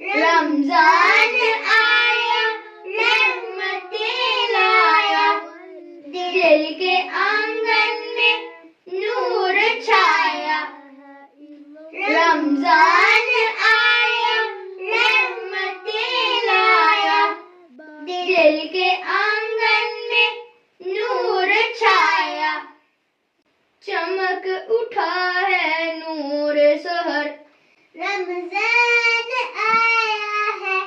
رمضان آیا رحمتیں لایا دل کے آنگن میں نور چھایا رمضان آیا رحمتیں لایا دل کے آنگن میں نور چھایا چمک اٹھا ہے نور سحر رمضان آیا ہے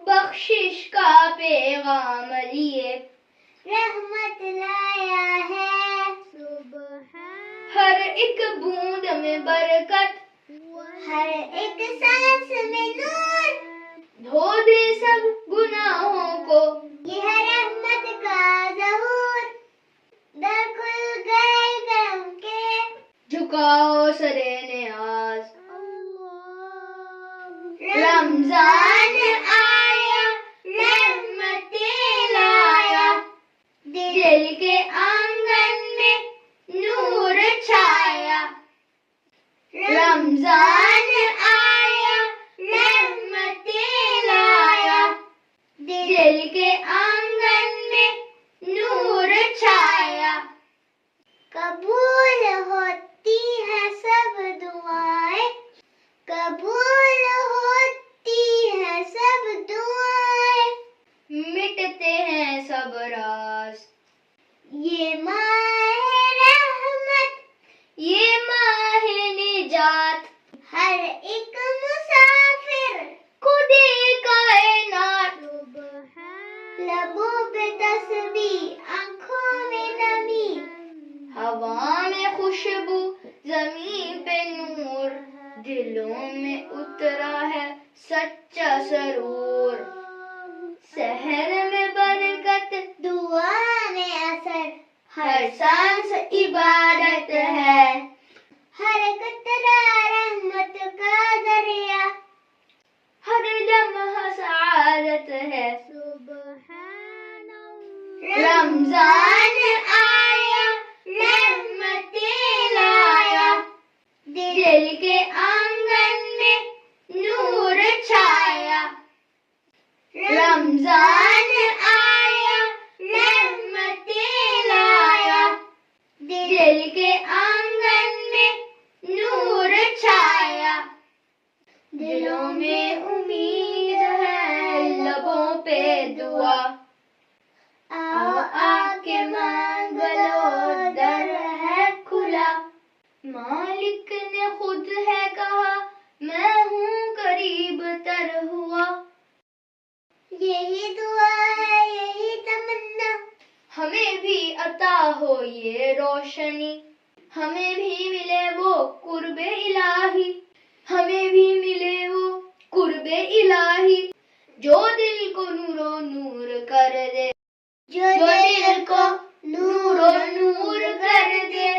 بخشش کا پیغام لیے رحمت لایا ہے ہر ایک بوند میں برکت ہر ایک سانس میں نور دھو دے سب گناہوں کو یہ ہے رحمت کا ظہور در کھل گئے کرم کے جھکاؤ سرے نیاز رمضان آیا رحمتیں لایا دل کے آنگن میں نور چھایا رمضان آیا رحمتیں لایا دل کے آنگن میں نور چھایا قبول ہوتی ہے سب دعائیں قبول ہوتی ہے سب دعائیں مٹتے ہیں سب راز یہ ماہ رحمت یہ ماہ نجات ہر ایک مسافر کو دے کائنات لبوں پہ تسبیح آنکھوں میں نمی ہوا میں خوشبو زمین پہ نور دلوں میں اترا ہے سچا سرور سحر میں برکت دعا میں اثر ہر سانس عبادت ہے ہر قطرہ رحمت کا ذریعہ ہر لمحہ سعادت ہے رمضان آیا رحمتیں لایا دل کے آنگن میں نور چھایا رمضان آیا رحمتیں لایا دل کے آنگن میں نور چھایا دلوں میں امید ہے لبوں پہ دعا آؤ آ کے مانگ لو در ہے کھلا مالک نے خود ہے کہا میں ہوں قریب تر ہوا یہی دعا ہے یہی تمنا ہمیں بھی عطا ہو یہ روشنی ہمیں بھی ملے وہ قرب الہی ہمیں بھی ملے وہ قرب الہی جو دل کو نور و نور کر دے جو دل کو نور و نور کر دے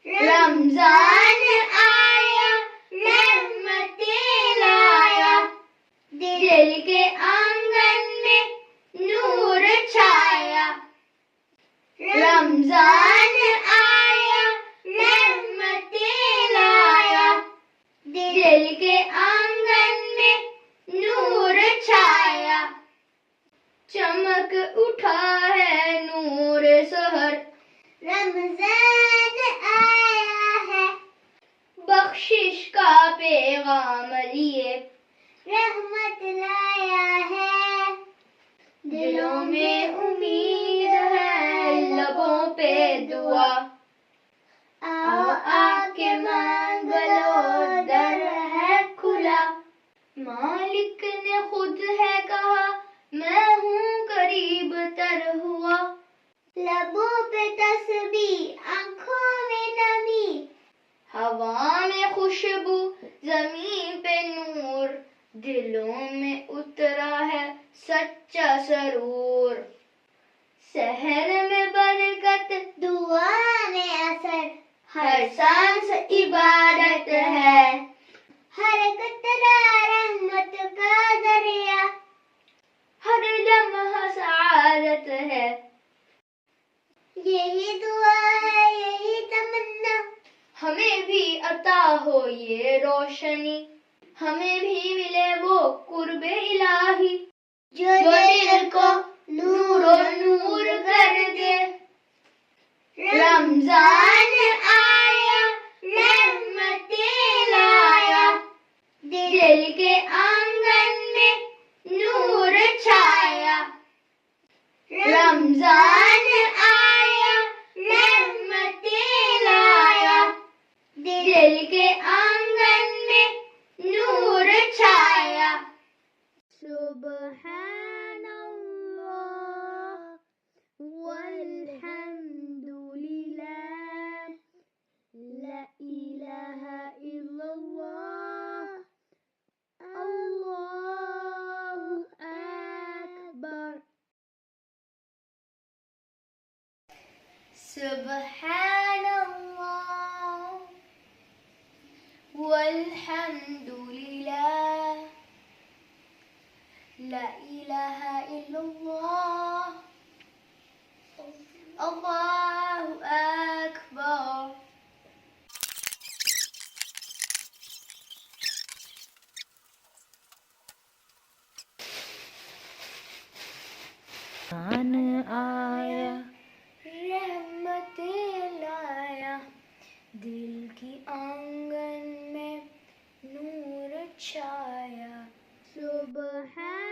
رمضان آیا رحمتیں لایا دل کے آنگن میں نور چھایا رمضان آیا رحمتیں لایا دل کے آنگن میں نور چھایا چمک اٹھا ہے نور سحر رمضان آیا ہے بخشش کا پیغام لیے رحمت لایا ہے دلوں میں امید ہے لبوں پہ دعا آؤ آ کے مانگ لو در ہے کھلا مالک نے خود ہے کہا میں ہوں قریب تر ہوا لبوں پہ تسبیح آنکھوں میں نمی ہوا میں خوشبو زمین پہ نور دلوں میں اترا ہے سچا سرور سحر میں برکت دعا میں اثر ہر سانس عبادت ہے ہر قطرہ رحمت کا ذریعہ ہر لمحہ سعادت ہے یہی دعا ہے یہی تمنا ہمیں بھی عطا ہو یہ روشنی ہمیں بھی ملے وہ قرب الہی جو دل کو نور و نور کر دے. رمضان آیا رحمتیں لایا دل کے آنگن میں نور چھایا. رمضان آیا رحمتیں لایا دل کے آنگن میں نور چھایا. سبحان اللہ والحمد للہ لا الہ الا اللہ اللہ اکبر. سبحان اللہ والحمد للہ لا الہ الا اللہ اللہ اکبر. آیا رحمتیں لایا دل کی آنگن میں نور چھایا. سبحان